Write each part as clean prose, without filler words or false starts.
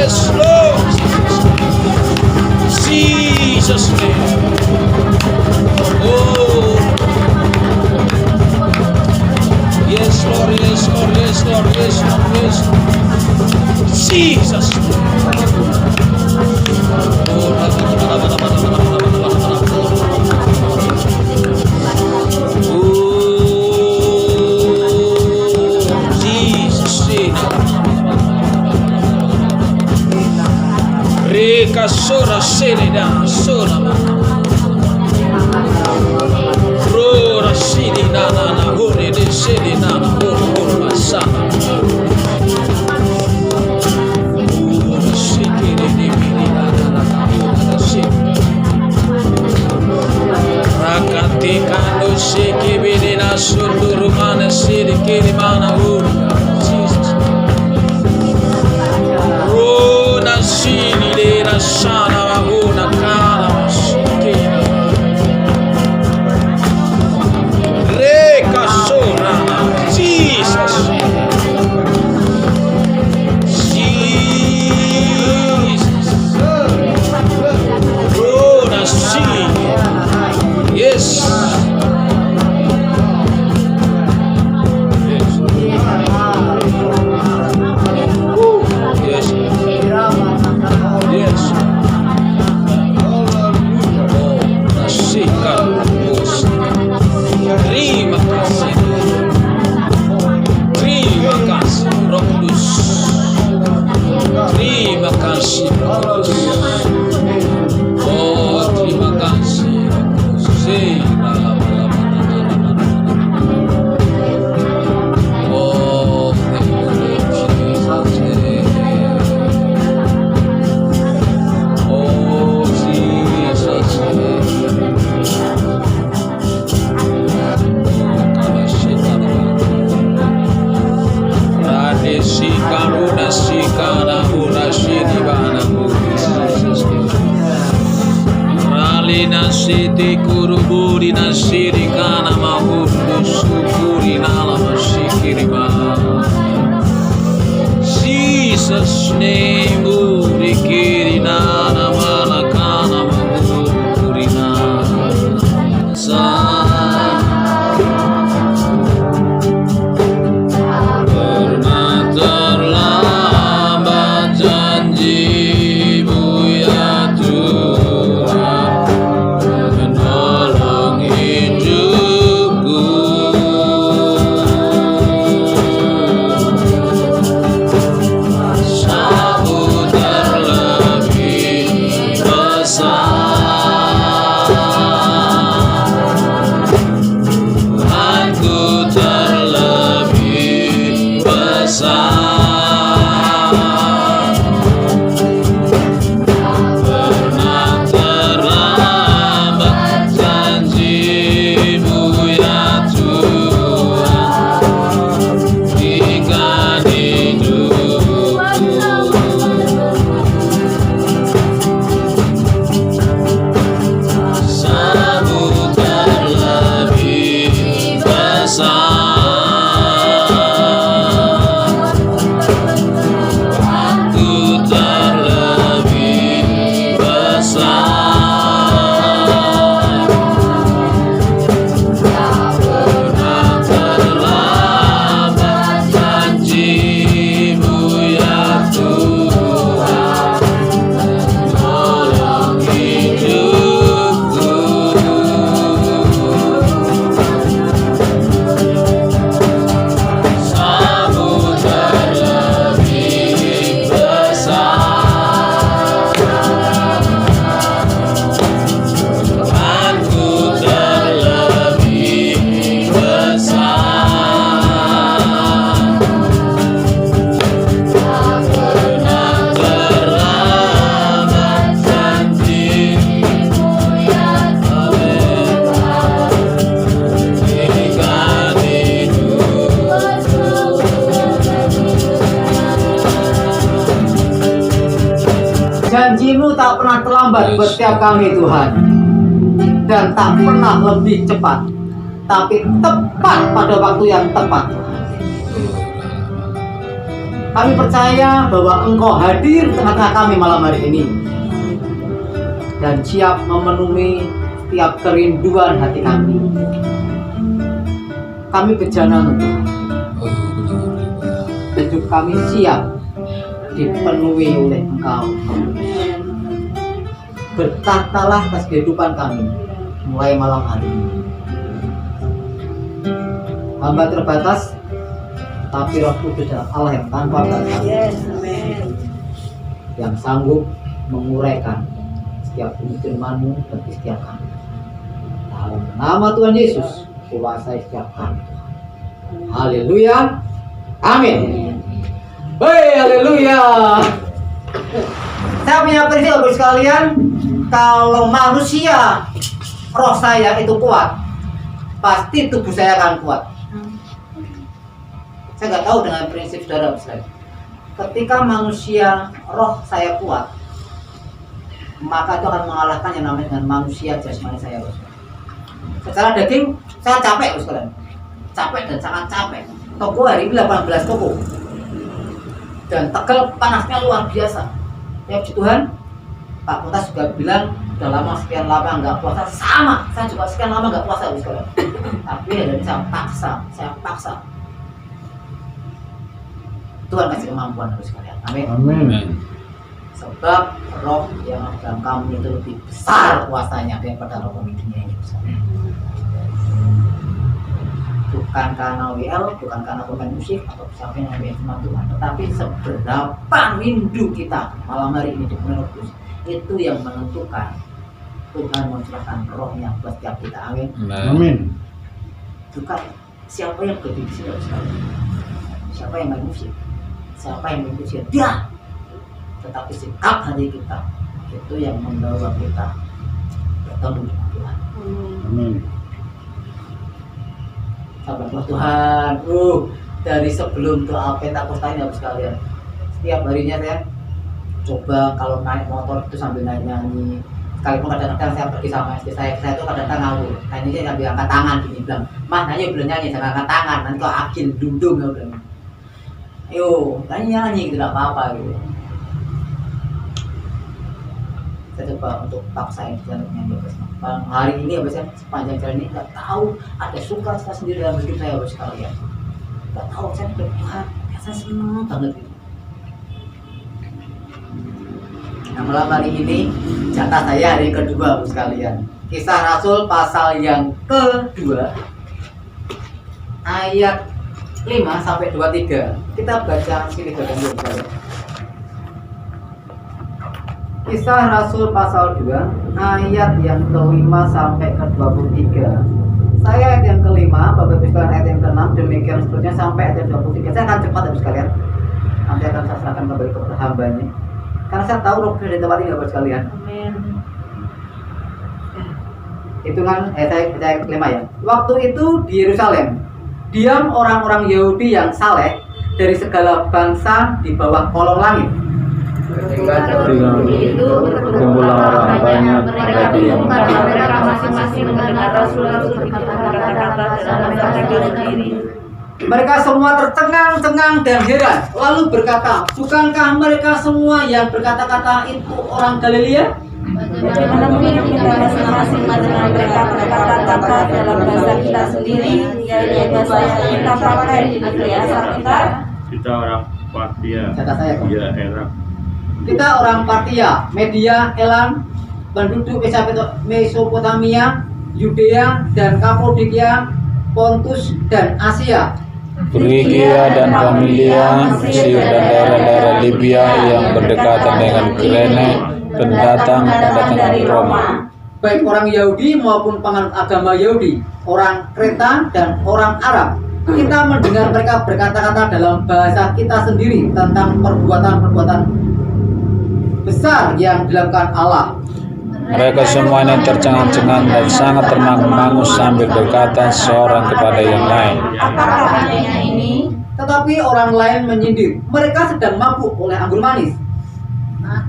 Yes, Lord. Jesus' name. Oh, yes, Lord, yes, Lord, yes, Lord, yes, Lord, yes, Lord. Jesus' name. Reka sora sereda sora rora sidi na hore de sidi na hore masana ora sikere de mini na hore sidi rakati kando seke bede na sunduru mana sidi kiri mana hore Jesus rona sidi de na sana hore kana sikere Jesus. Jesus. Oh, that's yes. Yes. Yes. Yes. Oh, nasika. Terima kasih. Terima kasih Roh Kudus. Terima kasih Roh Kudus. Oh, terima kasih Roh Kudus. Oh, thank you Jesus. Oh, Jesus. Sikaruna sikana hura shidibana Ralina siti kuruburi na shirikana mahuru sukuri nala mashikiriba Jesus name urikiri nana malakana mahuru na Janji-Mu tak pernah terlambat buat setiap kami Tuhan, dan tak pernah lebih cepat, tapi tepat pada waktu yang tepat. Kami percaya bahwa Engkau hadir di tengah-tengah kami malam hari ini. dan siap memenuhi setiap kerinduan hati kami. Kami berjalan Tuhan. Hidup kami siap dipenuhi oleh Engkau. Bertahtalah atas kehidupan kami mulai malam hari ini. Hamba terbatas, tapi Roh Kudus adalah Allah yang tanpa batas, yang sanggup menguraikan setiap firman-Mu bagi setiap kami. Dalam nama Tuhan Yesus, kuasai setiap kami. Haleluya, amin. Hei, haleluya. Saya punya prinsip Bapak sekalian, kalau manusia roh saya itu kuat, pasti tubuh saya akan kuat. Saya nggak tahu dengan prinsip saudara sekalian. Ketika manusia roh saya kuat, maka itu akan mengalahkan yang namanya dengan manusia jasmani saya. Secara daging saya capek sekalian, capek dan sangat capek. Toko hari ini 18 toko dan Tegal panasnya luar biasa. Ya puji Tuhan, Pak Kuntas juga bilang udah lama sekian lama nggak puasa, sama saya juga sekian lama nggak puasa sekalian. Tapi dari saya paksa. Tuhan kasih kemampuan harus sekalian. Amin. Amin. Sebab roh yang ada dalam kamu itu lebih besar kuasanya daripada roh dunia ini. Bukan karena WL, bukan karena pemain musik atau sampai yang firman Tuhan, tetapi seberapa rindu kita malam hari ini dengan Roh Kudus, itu yang menentukan Tuhan mencurahkan rohnya buat setiap kita. Amin. Amin. Bukan siapa yang berdiri di sini, siapa yang main musik, siapa yang mengikuti dia, tetapi sikap hati kita itu yang membawa kita bertemu dengan Tuhan. Amin. Sahabat Tuhan, dari sebelum doa Pentakosta ini Bapak sekalian, setiap harinya saya coba kalau naik motor itu sambil nyanyi. Sekalipun kadang-kadang saya pergi sama istri saya itu kadang-kadang ngawur. Nah ini saya sambil angkat tangan gini bilang, "Mah nyanyi belum nyanyi, jangan angkat tangan, nanti kok agil dundung ya udah." Ayo, nyanyi gitu, tidak apa-apa gitu. Saya coba untuk paksain jalan nyanyi Bang. Hari ini ya sepanjang jalan ini nggak tahu ada suka sendiri dalam hidup saya Bapak sekalian. Nggak tahu saya berdoa, saya senang banget gitu. Nah malam hari ini jatah saya hari kedua Bapak sekalian. Kisah Rasul pasal yang kedua ayat 5 sampai 23. Kita baca sini bagian dulu sekalian. Kisah Rasul pasal 2 ayat yang ke-5 sampai ke-23. Saya ayat yang ke-5, Bapak Ibu sekalian ayat yang ke-6, demikian seterusnya sampai ayat 23. Saya akan cepat Bapak sekalian. Nanti akan saya serahkan kembali kepada hambanya. Karena saya tahu Roh Kudus di tempat ini Bapak sekalian. Amin. Hitungan saya 5 ya. Waktu itu di Yerusalem diam orang-orang Yahudi yang saleh dari segala bangsa di bawah kolong langit. Itu berkumpulan orang banyak, mereka bingung karena mereka masing-masing mendengar rasul-rasul berkata-kata dalam bahasa sendiri. Mereka semua tercengang-cengang dan heran, lalu berkata, bukankah mereka semua yang berkata-kata itu orang Galilea? Bagaimana mungkin kita masing-masing mendengar mereka berkata-kata dalam bahasa kita sendiri, yaitu bahasa yang kita pakai di negeri asal kita? Kita orang Partia. Kata saya kok. Ya, enak. Kita orang Partia, Media, Elam, penduduk Mesopotamia, Yudea dan Kapadokia, Pontus dan Asia, Frigia dan Pamilia, Mesir dan daerah-daerah Libya yang berdekatan dengan Kirene, pendatang dari Roma. baik orang Yahudi maupun penganut agama Yahudi, orang Kreta dan orang Arab. Kita mendengar mereka berkata-kata dalam bahasa kita sendiri tentang perbuatan-perbuatan besar yang dilakukan Allah. Mereka semuanya tercengang-cengang dan sangat termangu-mangu sambil berkata seorang kepada yang lain. Apakah adanya ini? Tetapi orang lain menyindir, mereka sedang mabuk oleh anggur manis.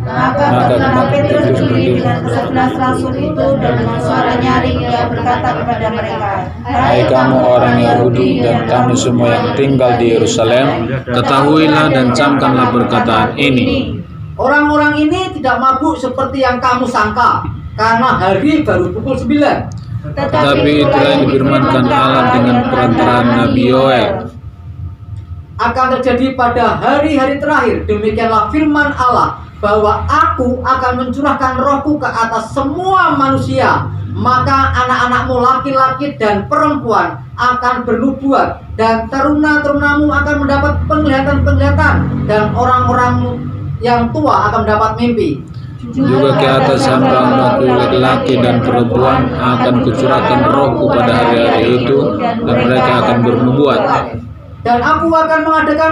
Maka ketika Petrus berdiri dengan ke-11 rasul itu dan dengan suara nyaring ia berkata kepada mereka, Hai kamu orang Yahudi dan kamu semua yang tinggal di Yerusalem, ketahuilah dan camkanlah perkataan ini. Orang-orang ini tidak mabuk seperti yang kamu sangka. karena hari baru pukul 9. Tetapi itulah yang difirmankan Allah dengan perantaraan Nabi Yoel. Akan terjadi pada hari-hari terakhir, demikianlah firman Allah, bahwa aku akan mencurahkan rohku ke atas semua manusia. Maka anak-anakmu laki-laki dan perempuan akan bernubuat, dan teruna-terunamu akan mendapat penglihatan-penglihatan, dan orang-orang yang tua akan mendapat mimpi. Juga ke atas hamba-hambaku laki-laki dan perempuan akan kucurahkan rohku pada hari-hari itu, dan mereka akan bernubuat. Dan aku akan mengadakan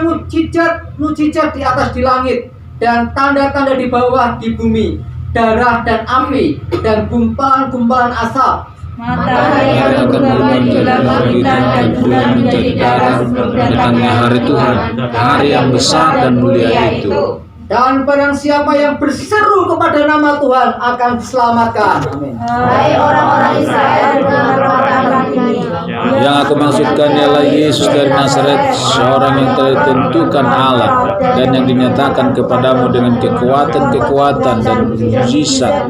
mujizat di atas di langit, dan tanda-tanda di bawah di bumi, darah dan api, dan gumpalan-gumpalan asap. Matahari akan berubah menjadi bintang dan bulan menjadi darah sebelum datangnya hari Tuhan, hari yang besar dan mulia itu. Dan barang siapa yang berseru kepada nama Tuhan akan diselamatkan. Amin. Hai orang-orang Israel, dengarlah ini. Yang aku maksudkan ialah Yesus dari Nazaret, seorang yang telah ditentukan Allah dan yang dinyatakan kepadamu dengan kekuatan-kekuatan dan mujizat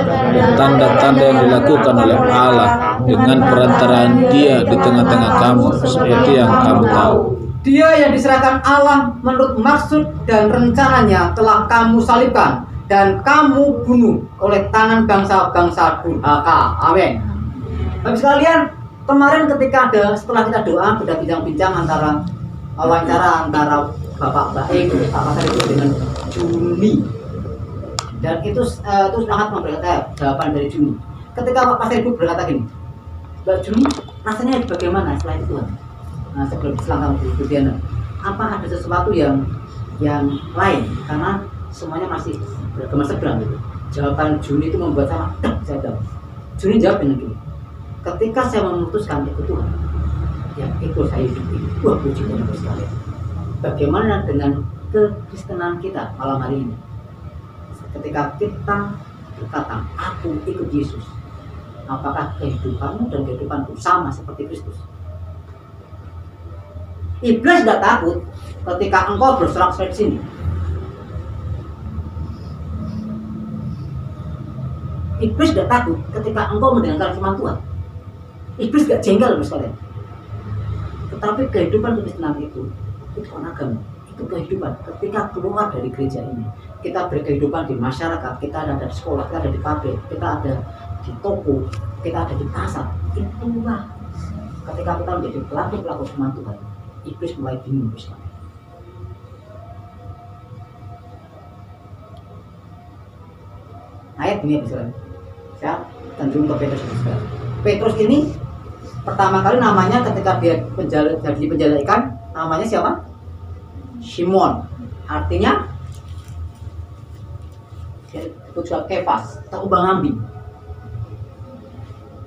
dan tanda-tanda yang dilakukan oleh Allah dengan perantaraan Dia di tengah-tengah kamu, seperti yang kamu tahu. Dia yang diserahkan Allah menurut maksud dan rencananya telah kamu salibkan dan kamu bunuh oleh tangan bangsa-bangsa durhaka. Amin. Bapak sekalian, kemarin ketika setelah kita doa, sudah bincang-bincang antara wawancara antara Bapak Baik, Pak Pasar itu dengan Juni, dan itu sangat memberkati jawaban dari Juni. Ketika Pak Pasar itu berkata gini, Mbak Juni, rasanya bagaimana setelah itu Tuhan? Nah, sebelum selangkah Bu Diana, apa ada sesuatu yang lain? Karena semuanya masih bergema seberang gitu. Jawaban Juni itu membuat saya tahu. Juni jawab dengan gini, ketika saya memutuskan ikut Tuhan, ya itu saya hidup. Wah, puji Tuhan sekalian. Bagaimana dengan kekristenan kita malam hari ini? Ketika kita berkata, aku ikut Yesus, apakah kehidupanmu dan kehidupanku sama seperti Kristus? Iblis tidak takut ketika engkau bersorak-sorai di sini. Iblis tidak takut ketika engkau mendengarkan firman Tuhan. Iblis tidak jengkel sekalian. Tetapi kehidupan kekristenan itu bukan agama, itu kehidupan. Ketika keluar dari gereja ini, kita berkehidupan di masyarakat, kita ada di sekolah, kita ada di pabrik, kita ada di toko, kita ada di pasar. Itulah ketika kita menjadi pelaku firman Tuhan. Iblis mulai bingung sekali. Ayat ini bisa saya cenderung ke Petrus ini. Petrus ini pertama kali namanya ketika dia jadi penjala ikan, namanya siapa? Simon. Artinya itu juga Kefas atau ubang ambing.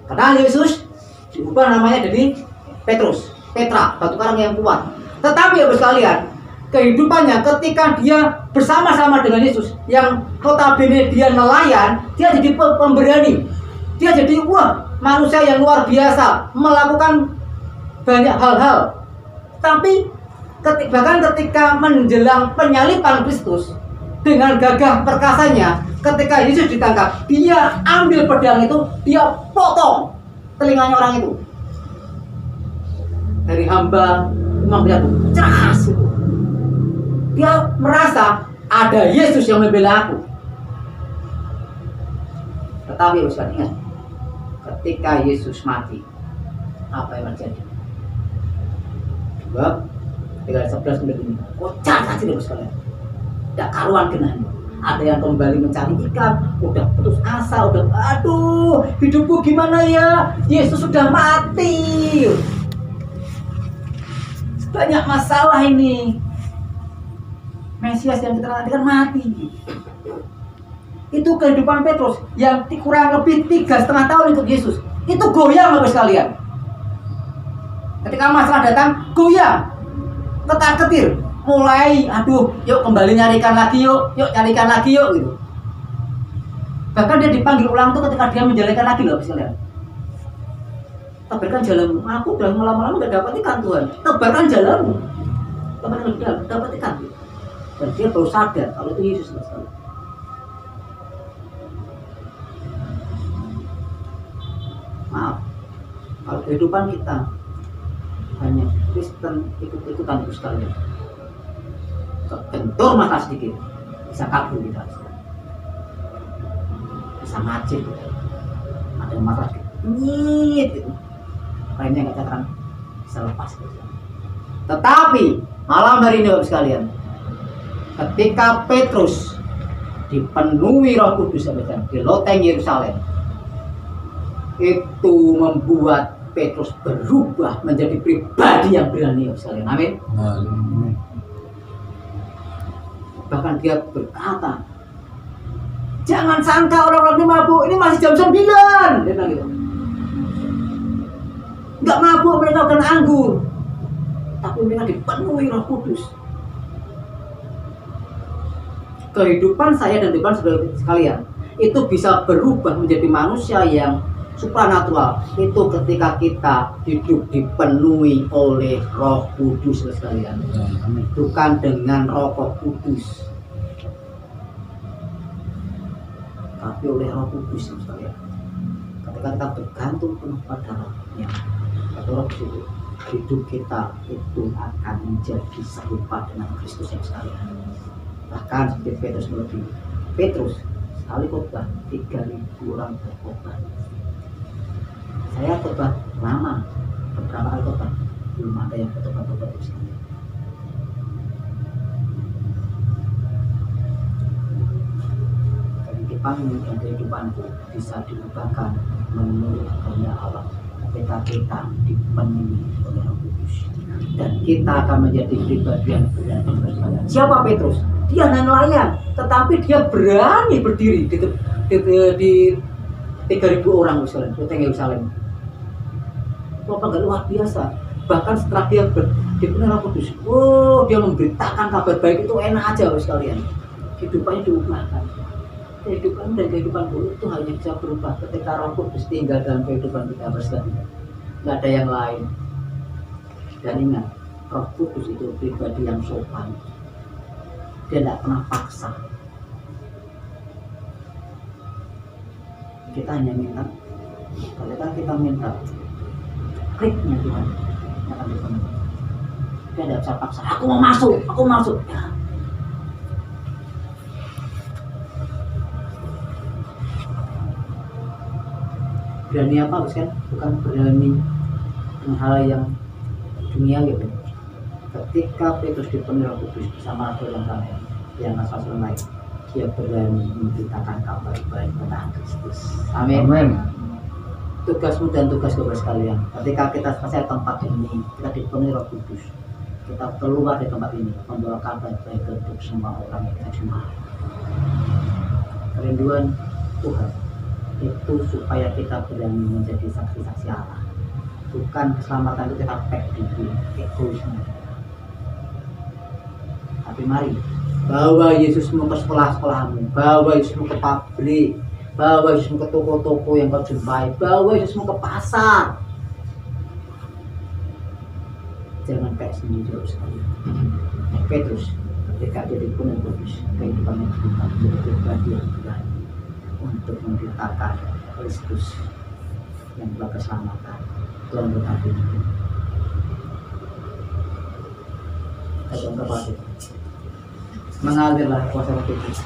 Karena Yesus diubah namanya jadi Petrus. Petra, batu karang yang kuat. Tetapi ya sekalian, kehidupannya ketika dia bersama-sama dengan Yesus, yang notabene dia nelayan, dia jadi pemberani. Dia jadi manusia yang luar biasa, melakukan banyak hal-hal. Tapi bahkan ketika menjelang penyaliban Kristus, dengan gagah perkasanya, ketika Yesus ditangkap, dia ambil pedang itu, dia potong telinganya orang itu. Dari hamba memang dia ceras itu. Dia merasa ada Yesus yang membela aku. Tetapi harus ingat, ketika Yesus mati, apa yang terjadi? Sebab 3:11 ini, kocak saja terus sekalian. Tidak karuan genahnya. Ada yang kembali mencari ikan, udah putus asa, aduh, hidupku gimana ya? Yesus sudah mati. Banyak masalah ini. Mesias yang kita nantikan mati. Itu kehidupan Petrus yang kurang lebih 3,5 tahun ikut Yesus. Itu goyang Bapak sekalian. Ketika masalah datang, goyang, ketar-ketir, mulai, aduh, yuk kembali nyarikan lagi yuk carikan lagi yuk gitu. Bahkan dia dipanggil ulang tuh ketika dia menjalankan lagi loh Bapak sekalian. Tebarkan jalanmu. Aku udah lama-lama gak dapat ikan Tuhan. Tebarkan jalanmu. Dapat ikan. Dan dia baru sadar kalau itu Yesus. kehidupan kita hanya Kristen ikut-ikutan itu sekalian. Kebentur mata sedikit bisa kabur kita, bisa ngacir kita. Ada mata sedikit nyit gitu, lainnya nggak akan bisa lepas gitu. Tetapi malam hari ini Bapak sekalian, ketika Petrus dipenuhi Roh Kudus di loteng Yerusalem, itu membuat Petrus berubah menjadi pribadi yang berani Bapak sekalian. Amin. Bahkan dia berkata, jangan sangka orang-orang ini mabuk, ini masih jam 9. Dia bilang gitu. Enggak mabuk, mereka bukan anggur, tapi mereka dipenuhi Roh Kudus. Kehidupan saya dan kehidupan saudara sekalian itu bisa berubah menjadi manusia yang supranatural itu ketika kita hidup dipenuhi oleh Roh Kudus sekalian, bukan dengan rokok kudus, tapi oleh Roh Kudus sekalian. Ketika kita bergantung penuh pada Rohnya, atau Roh Kudus, hidup kita itu akan menjadi serupa dengan Kristus yang sekalian. Bahkan seperti Petrus melebihi. Petrus sekali khotbah 3.000 orang berkhotbah. Saya khotbah lama, beberapa kali khotbah, belum ada yang khotbah di sini. Kehidupan dan kehidupanku bisa diubahkan menurut kehendak Allah ketika kita dipenuhi oleh Roh Kudus, dan kita akan menjadi pribadi yang berani. Siapa Petrus? Dia hanya nelayan, tetapi dia berani berdiri di 3.000 orang Yerusalem, loteng Yerusalem. Bapak luar biasa. Bahkan setelah dia dipenuhi Roh Kudus, dia memberitakan kabar baik itu enak aja sekalian. Kehidupannya diubahkan. Kehidupan dan kehidupan buruk itu hanya bisa berubah ketika Roh Kudus tinggal dalam kehidupan kita sekalian. Tidak ada yang lain. Dan ingat, Roh Kudus itu pribadi yang sopan. Dia tidak pernah paksa. Kita hanya minta. Kalau kita minta, kliknya Tuhan akan dipenuhi. Dia tidak bisa paksa. Aku mau masuk. Ya. Berani apa kan? Bukan berani hal yang duniawi. Ketika Petrus dipenuhi Roh Kudus bersama orang yang asal lain, dia berani memberitakan kabar baik tentang Kristus. Amin. Tugasmu dan tugas kita sekalian, ketika kita selesai tempat ini, kita dipenuhi Roh Kudus, kita keluar dari tempat ini membawa kabar baik untuk semua orang yang kita jumpai. Kerinduan Tuhan itu supaya kita berani menjadi saksi-saksi Allah. Bukan keselamatan itu kita pack di egoisme. Tapi mari bawa Yesusmu ke sekolah-sekolahmu, bawa Yesusmu ke pabrik, bawa Yesusmu ke toko-toko yang kau jumpai, bawa Yesusmu ke pasar. Jangan kayak sendiri sekali. Petrus ketika dia dipenuhi Kudus, kehidupannya berubah menjadi pribadi yang berani untuk memberitakan Kristus yang telah keselamatan. Tuhan berkati. Kita berkati. Mengalirlah kuasa Roh Kudus.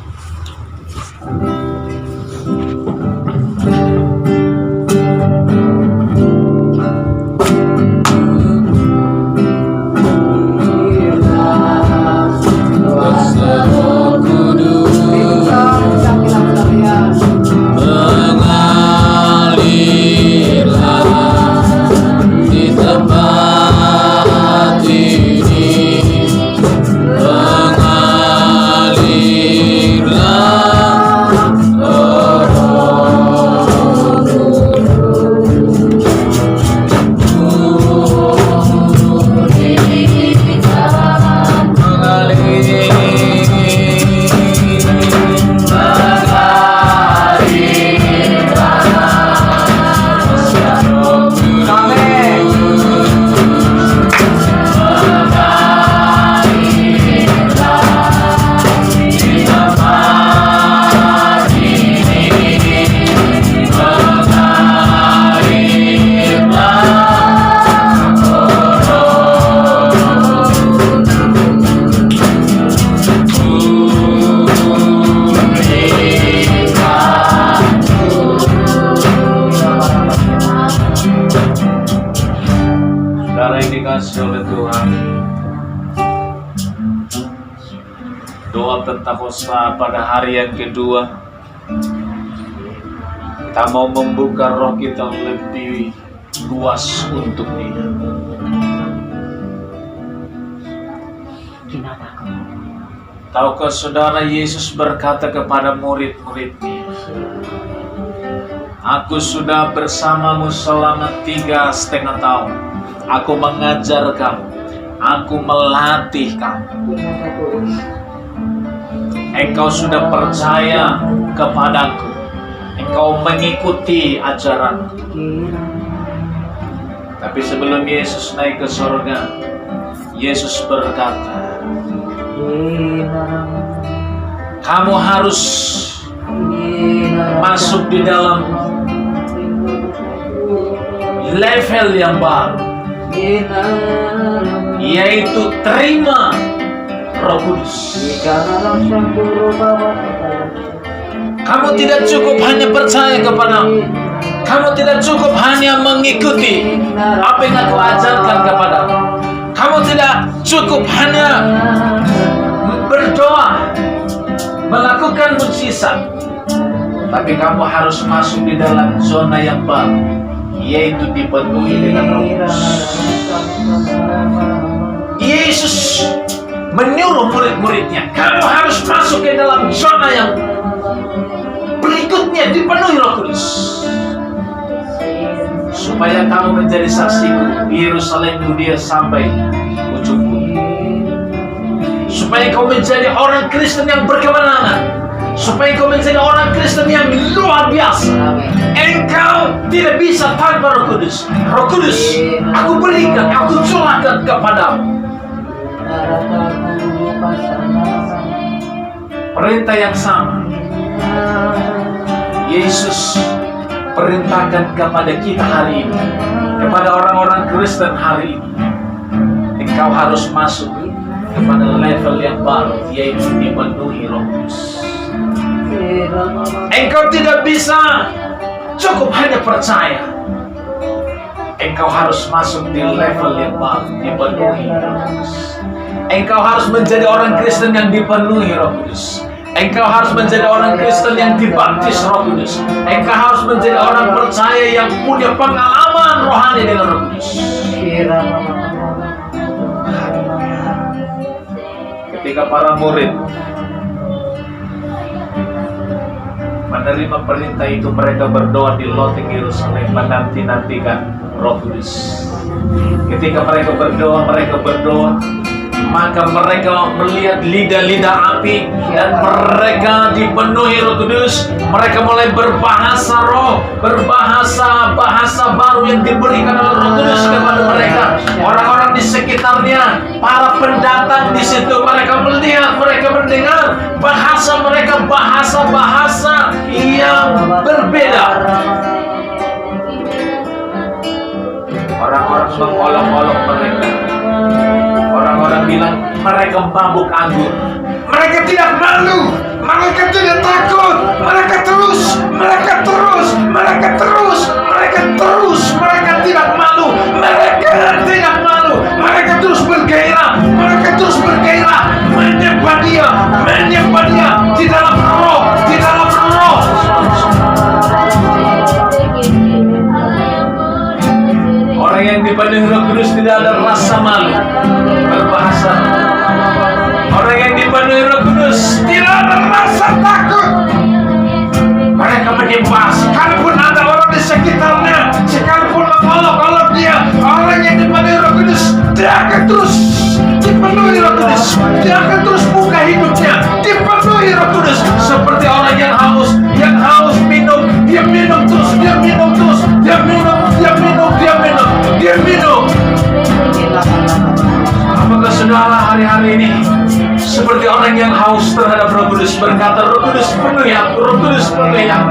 dikasih oleh Tuhan. Doa tentang Hosa pada hari yang kedua. Kita mau membuka roh kita lebih luas untuk Dia. Tahukah saudara, Yesus berkata kepada murid-muridnya, Aku sudah bersamamu selama 3,5 tahun. Aku mengajar kamu, aku melatih kamu. Engkau sudah percaya kepadaku, engkau mengikuti ajaranku. Tapi sebelum Yesus naik ke surga, Yesus berkata, kamu harus masuk di dalam level yang baru, yaitu terima Roh Kudus. Kamu tidak cukup hanya percaya kepadamu, kamu tidak cukup hanya mengikuti apa yang aku ajarkan kepadamu, kamu tidak cukup hanya berdoa, melakukan mukjizat, tapi kamu harus masuk di dalam zona yang baru, yaitu dipenuhi dengan Roh Kudus. Yesus menyuruh murid-muridnya, kamu harus masuk ke dalam zona yang berikutnya, dipenuhi Roh Kudus, supaya kamu menjadi saksiku di Yerusalem, Yudea sampai ujung bumi. Supaya kau menjadi orang Kristen yang berkemenangan, supaya kau menjadi orang Kristen yang luar biasa. Engkau tidak bisa tanpa Roh Kudus. Roh Kudus aku berikan, aku curahkan kepadamu. Perintah yang sama Yesus perintahkan kepada kita hari ini, kepada orang-orang Kristen hari ini. Engkau harus masuk kepada level yang baru, yaitu dipenuhi Roh Kudus. Engkau tidak bisa cukup hanya percaya, engkau harus masuk di level yang baru, dipenuhi Roh Kudus. Engkau harus menjadi orang Kristen yang dipenuhi Roh Kudus. Engkau harus menjadi orang Kristen yang dibaptis Roh Kudus. Engkau harus menjadi orang percaya yang punya pengalaman rohani dengan Roh Kudus. Ketika para murid menerima perintah itu, mereka berdoa di loteng Yerusalem, menanti-nantikan Roh Kudus. Ketika mereka berdoa, maka mereka melihat lidah-lidah api dan mereka dipenuhi Roh Kudus. Mereka mulai berbahasa roh, berbahasa bahasa baru yang diberikan oleh Roh Kudus kepada mereka. Orang-orang di sekitarnya, para pendatang di situ, mereka melihat, mereka mendengar bahasa mereka, bahasa-bahasa yang berbeda. Orang-orang mengolok-olok mereka. Orang-orang bilang mereka mabuk anggur. Mereka tidak malu, mereka tidak takut, mereka terus, mereka tidak malu, mereka terus bergairah, menyembah dia di dalam roh. Orang yang dipenuhi Roh Kudus tidak ada rasa malu berbahasa. Orang yang dipenuhi Roh Kudus tidak ada rasa takut. Mereka menyembah, sekalipun ada orang di sekitarnya, sekalipun mengolok-olok dia. Orang yang dipenuhi Roh Kudus, dia akan terus dipenuhi Roh Kudus. Dia akan terus buka hidupnya dipenuhi Roh Kudus. Seperti orang yang haus minum, dia minum terus. Apakah saudara hari-hari ini seperti orang yang haus terhadap Roh Kudus, berkata, Roh Kudus penuhi aku, Roh Kudus penuhi aku?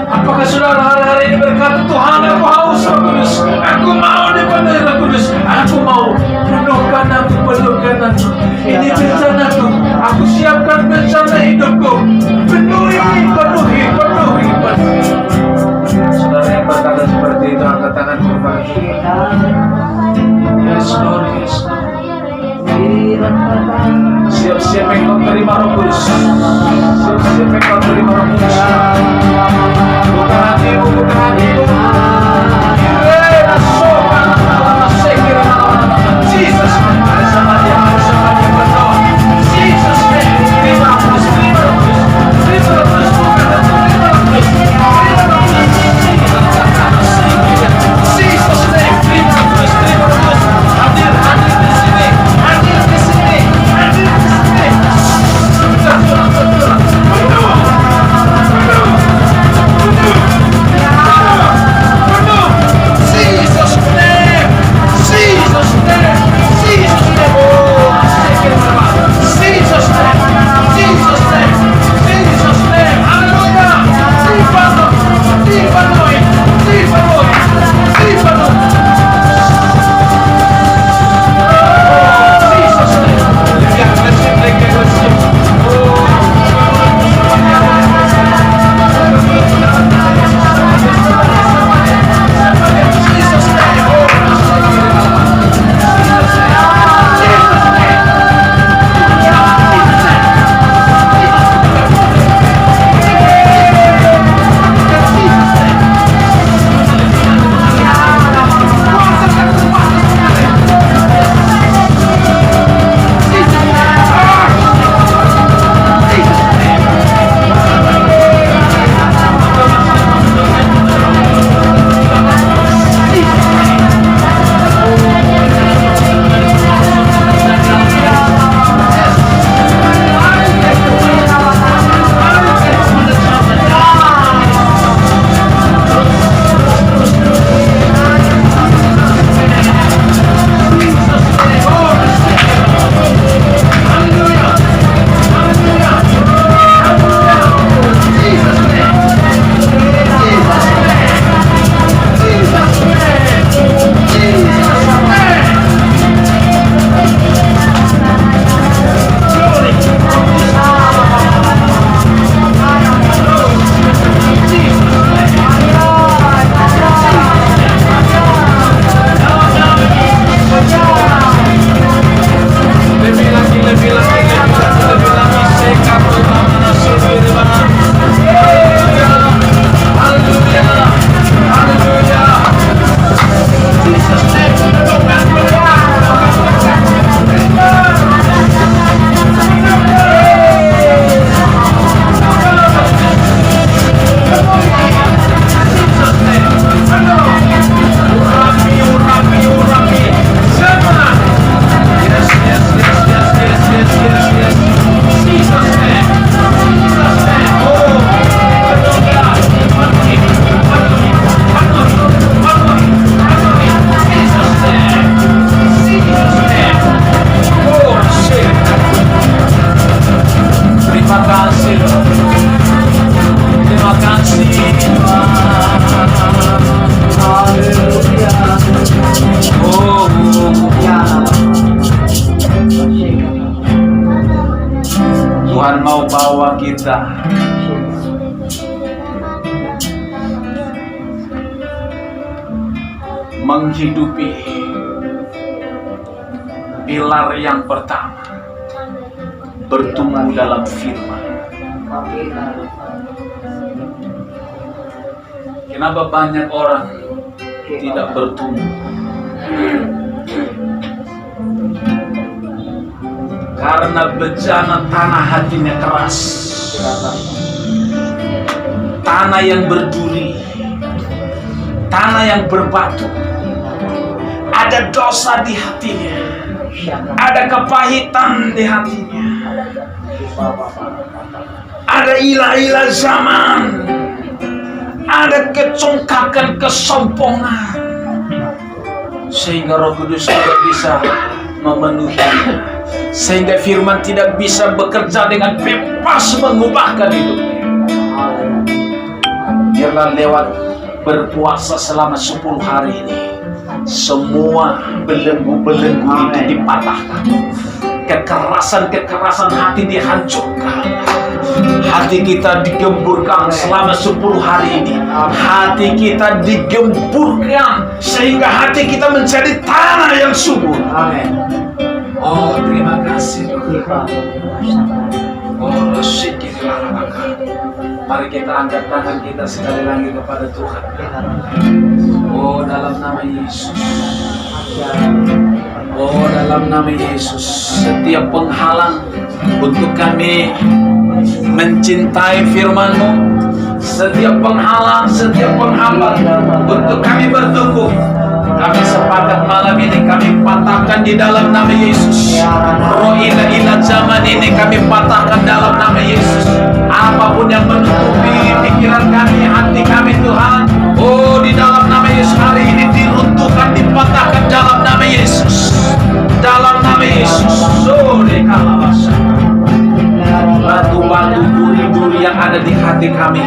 Apakah saudara hari-hari ini berkata, Tuhan aku haus Roh Kudus, aku mau dipenuhi Roh Kudus, aku mau, penuhkan aku. Ini bencanaku, aku siapkan bencana hidupku, penuhi. Saudara yang berkata seperti itu, angkat tangan kepada Tuhan. Yes, Lord. Siapa yang kau terima Roh Kudus? Siapa yang kau terima Roh Kudus? Buka hatimu, buka hatimu. Jesus, bersama dia berdoa. Jesus, terima Roh Kudus, terima Roh Kudus, terima Roh Kudus, bukan terima Roh Kudus, terima Roh Kudus. Jesus, terima Roh Kudus, terima Roh Kudus. Hadir di sini, hadir di sini, hadir di sini. Betul. kita. Menghidupi pilar yang pertama, bertumbuh dalam firman. Kenapa banyak orang tidak bertumbuh? Karena bejana tanah hatinya keras, tanah yang berduri, tanah yang berbatu. Ada dosa di hatinya, ada kepahitan di hatinya, ada ilah-ilah zaman, ada kecongkakan, kesombongan, sehingga Roh Kudus tidak bisa memenuhi, sehingga firman tidak bisa bekerja dengan bebas mengubahkan hidupnya. Biarlah lewat berpuasa selama 10 hari ini, semua belenggu-belenggu itu dipatahkan, kekerasan-kekerasan hati dihancurkan. Hati kita digemburkan selama 10 hari ini. Hati kita digemburkan sehingga hati kita menjadi tanah yang subur. Amin. Oh, terima kasih Tuhan. Oh, mari kita angkat tangan kita sekali lagi kepada Tuhan. Oh, dalam nama Yesus. Oh, dalam nama Yesus, setiap penghalang untuk kami mencintai firman-Mu, setiap penghalang untuk kami bertumbuh, kami sepakat malam ini kami patahkan di dalam nama Yesus. Roh ilah zaman ini kami patahkan dalam nama Yesus. Apapun yang menutupi pikiran kami, hati kami Tuhan, oh di dalam nama Yesus hari ini diruntuhkan, dipatahkan dalam nama Yesus. Dalam nama Yesus. Sore kalabasa. Batu-batu duri-duri yang ada di hati kami,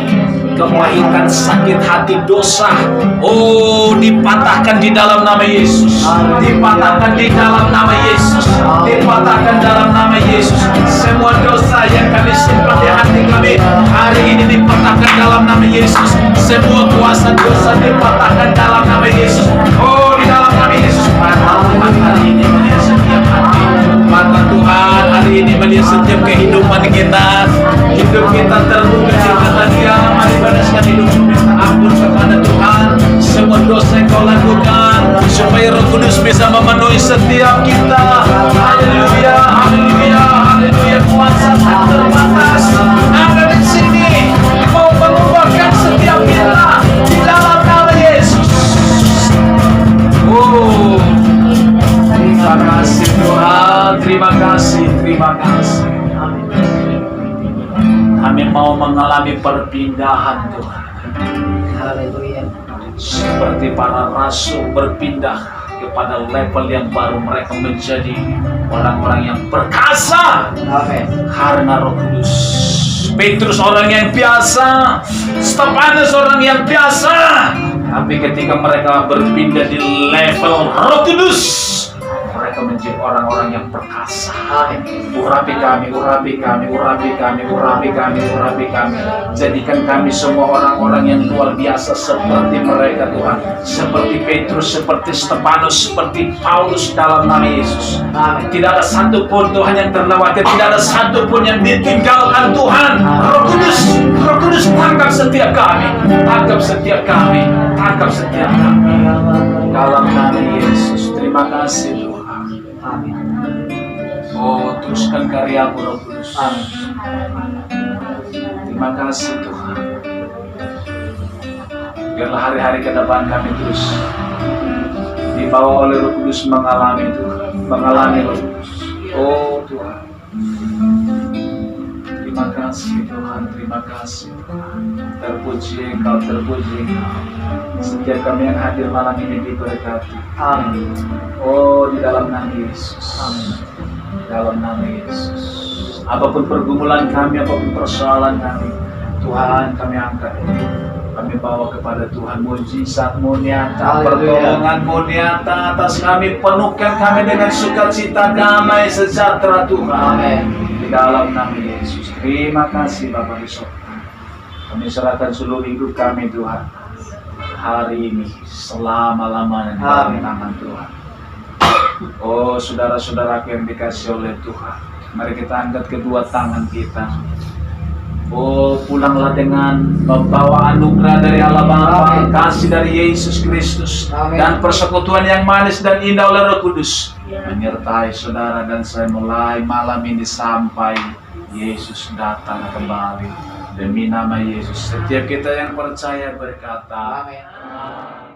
kepahitan, sakit hati, dosa, oh dipatahkan di dalam nama Yesus. Dipatahkan di dalam nama Yesus. Dipatahkan dalam nama Yesus. Semua dosa yang kami simpan di hati kami hari ini dipatahkan dalam nama Yesus. Semua kuasa dosa dipatahkan dalam nama Yesus. Oh di dalam nama Yesus. Tuhan hari ini melihat setiap hati. Mata Tuhan hari ini melihat setiap kehidupan kita. Hidup kita terbuka kepada Dia. Mari balaskan hidup minta ampun kepada Tuhan. Semua dosa yang kau lakukan, supaya Roh Kudus bisa memenuhi setiap kita. Haleluya, haleluya, haleluya. Kuasa tak terbatas ada di sini, mau mengubahkan setiap kita di dalam nama Yesus. Oh, terima kasih Tuhan, terima kasih, terima kasih. Kami mau mengalami perpindahan Tuhan. Haleluya. Seperti para rasul berpindah kepada level yang baru, mereka menjadi orang-orang yang perkasa karena Roh Kudus. Petrus orang yang biasa, Stefanus orang yang biasa, tapi ketika mereka berpindah di level Roh Kudus, mereka menjadi orang-orang yang perkasa. Urapi kami, urapi kami, urapi kami, urapi kami, urapi kami. Jadikan kami semua orang-orang yang luar biasa seperti mereka Tuhan. Seperti Petrus, seperti Stefanus, seperti Paulus dalam nama Yesus. Tidak ada satupun Tuhan yang terlewatkan, tidak ada satupun yang ditinggalkan Tuhan. Roh Kudus tangkap setiap kami, tangkap setiap kami, tangkap setiap kami. Dalam nama Yesus, terima kasih Tuhan. Amin. Oh, teruskan karya-Mu Roh Kudus. Terima kasih Tuhan. Biarlah hari-hari ke depan kami terus dibawa oleh Roh Kudus mengalami Tuhan, mengalami Roh Kudus. Oh Tuhan, terima kasih Tuhan, terima kasih Tuhan. Terpuji Engkau, terpuji Engkau. Setiap kami yang hadir malam ini diberkati. Amin. Oh, di dalam nama Yesus. Amin. Dalam nama Yesus. Apapun pergumulan kami, apapun persoalan kami, Tuhan kami angkat. Kami bawa kepada Tuhan mujizat-Mu nyata, pertolongan-Mu nyata atas kami. Penuhkan kami dengan sukacita, damai, sejahtera Tuhan. Amin. Di dalam nama Yesus. Terima kasih Bapak di surga. Kami serahkan seluruh hidup kami Tuhan. Hari ini selama-lamanya di dalam tangan Tuhan. Oh saudara-saudaraku yang dikasih oleh Tuhan, mari kita angkat kedua tangan kita. Oh pulanglah dengan membawa anugerah dari Allah Bapa, kasih dari Yesus Kristus, dan persekutuan yang manis dan indah oleh Roh Kudus menyertai saudara dan saya mulai malam ini sampai Yesus datang kembali. Demi nama Yesus, setiap kita yang percaya berkata, Amin.